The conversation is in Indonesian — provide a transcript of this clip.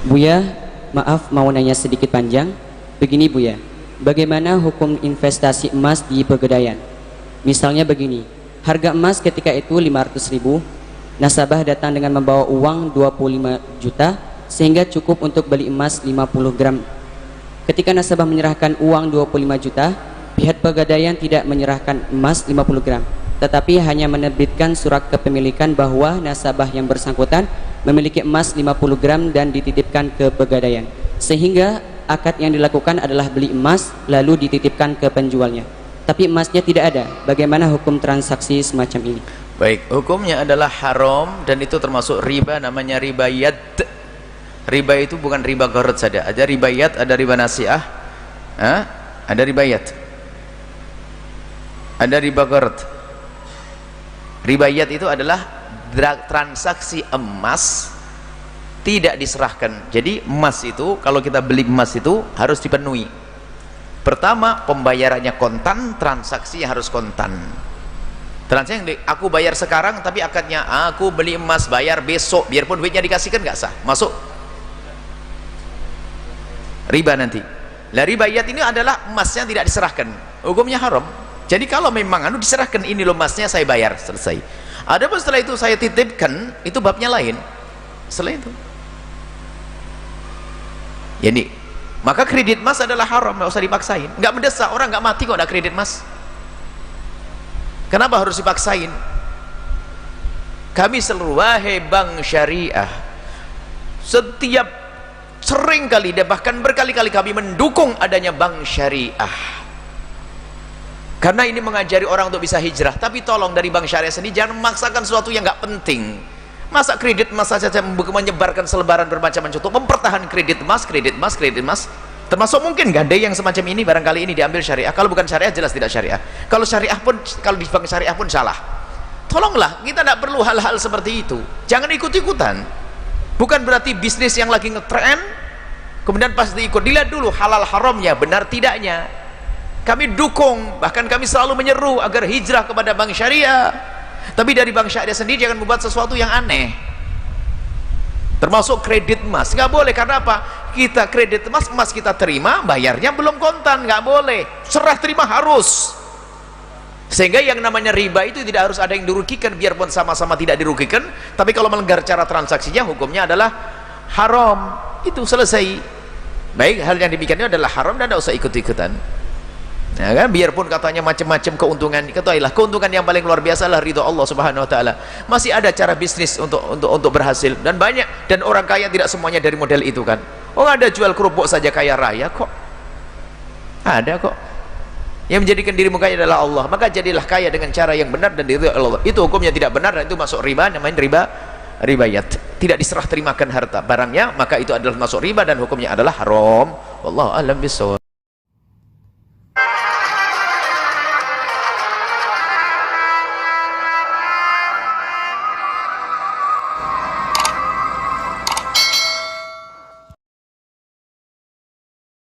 Buya, maaf mau nanya sedikit panjang. Begini Buya, bagaimana hukum investasi emas di Pegadaian? Misalnya begini, harga emas ketika itu 500.000, nasabah datang dengan membawa uang 25 juta sehingga cukup untuk beli emas 50 gram. Ketika nasabah menyerahkan uang 25 juta, pihak Pegadaian tidak menyerahkan emas 50 gram, tetapi hanya menerbitkan surat kepemilikan bahwa nasabah yang bersangkutan memiliki emas 50 gram dan dititipkan ke Pegadaian, sehingga akad yang dilakukan adalah beli emas lalu dititipkan ke penjualnya, tapi emasnya tidak ada. Bagaimana hukum transaksi semacam ini? Baik, hukumnya adalah haram dan itu termasuk riba, namanya riba yad. Riba itu bukan riba gharat saja, ada riba yad, ada riba nasiah, ada riba yad, ada riba gharat. Riba yad itu adalah transaksi emas tidak diserahkan. Jadi emas itu, kalau kita beli emas itu harus dipenuhi. Pertama, pembayarannya kontan, transaksinya harus kontan. Transaksi aku bayar sekarang tapi akadnya aku beli emas bayar besok, biarpun duitnya dikasihkan nggak sah, masuk riba nanti. Lah riba yad ini adalah emasnya tidak diserahkan, hukumnya haram. Jadi kalau memang diserahkan, ini loh emasnya saya bayar, selesai. Adapun setelah itu saya titipkan, itu babnya lain. Setelah itu jadi maka kredit emas adalah haram, nggak usah dipaksain. Nggak mendesak, orang nggak mati kok ada kredit emas. Kenapa harus dipaksain? Kami seluruh, wahai bank syariah, setiap sering kali dan bahkan berkali-kali kami mendukung adanya bank syariah, karena ini mengajari orang untuk bisa hijrah. Tapi tolong dari bank syariah sendiri jangan memaksakan sesuatu yang nggak penting. Masa kredit emas saja menyebarkan selebaran bermacam-macam untuk mempertahankan kredit emas, kredit emas, kredit emas. Termasuk mungkin gadai yang semacam ini barangkali ini diambil syariah. Kalau bukan syariah jelas tidak syariah. Kalau syariah pun, kalau di bank syariah pun salah. Tolonglah, kita tidak perlu hal-hal seperti itu. Jangan ikut-ikutan. Bukan berarti bisnis yang lagi ngetren kemudian pas diikut, dilihat dulu halal haramnya, benar tidaknya. Kami dukung, bahkan kami selalu menyeru agar hijrah kepada bank syariah. Tapi dari bank syariah sendiri jangan membuat sesuatu yang aneh. Termasuk kredit emas, nggak boleh. Karena apa? Kita kredit emas, emas kita terima, bayarnya belum kontan, nggak boleh. Serah terima harus. Sehingga yang namanya riba itu tidak harus ada yang dirugikan, biarpun sama-sama tidak dirugikan. Tapi kalau melanggar cara transaksinya, hukumnya adalah haram. Itu selesai. Baik, hal yang demikiannya adalah haram dan tidak usah ikut-ikutan. Ya kan? Biarpun katanya macam-macam keuntungan, ketahuilah keuntungan yang paling luar biasa adalah ridho Allah Subhanahu wa taala. Masih ada cara bisnis untuk berhasil, dan banyak, dan orang kaya tidak semuanya dari model itu kan. Oh, ada jual kerupuk saja kaya raya kok. Ada kok. Yang menjadikan dirimu kaya adalah Allah. Maka jadilah kaya dengan cara yang benar dan diridhoi Allah. Itu hukumnya tidak benar dan itu masuk riba, namanya riba yad. Tidak diserah terimakan harta barangnya, maka itu adalah masuk riba dan hukumnya adalah haram. Wallahu a'lam bishawab.